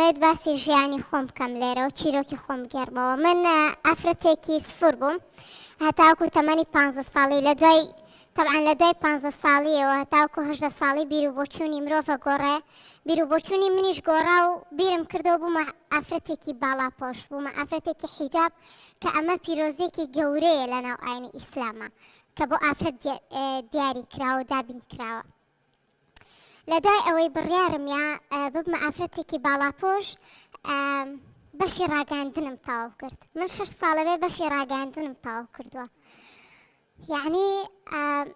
دەمەوێت باسی ژیانی خۆم بکەم لێرە و چیرۆکی خۆم بگێڕمەوە. من ئافرەتێکی سفر بووم هەتاکو تەمەنی 15 ساڵی، لە دوای طبعا لە دوای 15 ساڵیەوە هەتاکو 18 ساڵی بیر و بۆچوونی مرۆڤە گۆڕێ، بیر و بۆچوونی منیش گۆڕا و بیرم کردەوە بوومە ئافرەتێکی باڵاپۆش، بوومە ئافرەتێکی حیجاب کە ئەمە پیرۆزێکی گەورەیە لە ناو ئاینی ئیسلامە کە بۆ ئافرەت دیاری کراوە دابین کراوە. لە دوای ئەوەی بڕیارمە ببمە ئافرەتێکی باڵاپۆش بەشی ڕاگەاندنم تەواو کرد. من 6 ساڵە بێ بەشی ڕاگەاندنم تەواو کردووە، یعنی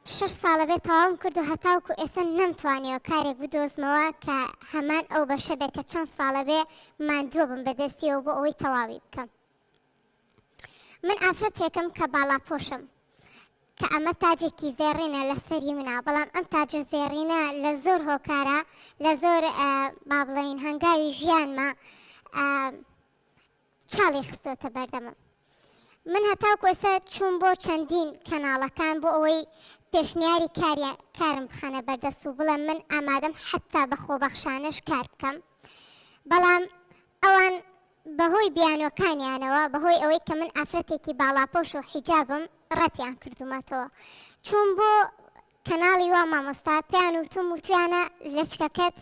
6 ساڵە بێت تەواوم کرد و هەتاوکو ئێستا نەمتوانیەوە کارێک بدۆزمەوە کە هەمان ئەو بەشە بێت کە چەند ساڵە بێ ماندووە بم بەدەستیەوە بۆ ئەوەی تەواوی بکەم. من ئافرەتێکم کە باڵاپۆشم کە ئەمە تاجێکی زێڕینە لە سەری منە، بەڵام ئەم تاجە زێڕینە لە زۆر هۆکارە، لە زۆر با بڵێین هەنگاوی ژیانمە چاڵی خستۆتە بەردەمم. من هەتاوکو ئێستا چوون بۆ چەندین کەناڵەکان بۆ ئەوەی پێشنیاری کارم بخەنە بەردەست و بڵێم من ئامادەم حتا بە خۆبەخشانەش کار بکەم، بەڵام ئەوان بەهۆی بیانۆکانیانەوە، بەهۆی ئەوەی کە من ئافرەتێکی باڵاپۆش و حیجابم ڕەتیان کردومەتەوە. چوون بۆ کەناڵی وا مامۆستا پێیان وتویانە لەچکەکەت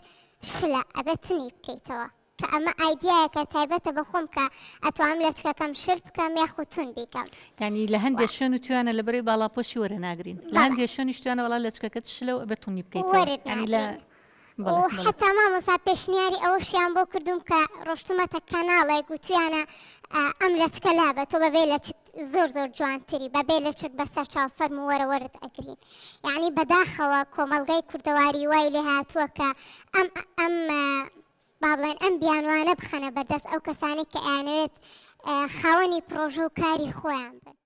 شلە ئەبێت تنی بکەیتەوە، کە ئەمە ئایدیایەکە تایبەتە بە خۆم کە ئەتوانم لەچکەکەم شل بکەم یاخود تون بیکەم. ینی لە هەندێک شوێن و توانە لەبەرەی باڵاپۆشی وەرەناگرین، لە هەندێک شوێنیش توانە وەڵا لەچکەکەت شلە و ئەبێت تونی بکەیتەوە. و حتا مامۆستا پێشنیاری ئەوەشیان بۆ کردوم کە ڕۆشتومەتە کەناڵێک و توانە ئەم لەچکە لابە تۆ بەبێ لەچک زۆر جوانتری بەبێ لەچک بەسەر چاو فەرم و وەرەوەرت ئەگرین. یعنی بەداخەوە کۆمەڵگەی کوردەواری وای لێ هاتووە کە ئەم با بڵێن ئەم بیانوانە بخەنە بەردەست ئەو کەسانی کە ئەیانەوێت خاوەنی پرۆژە و کاری خۆیان بن.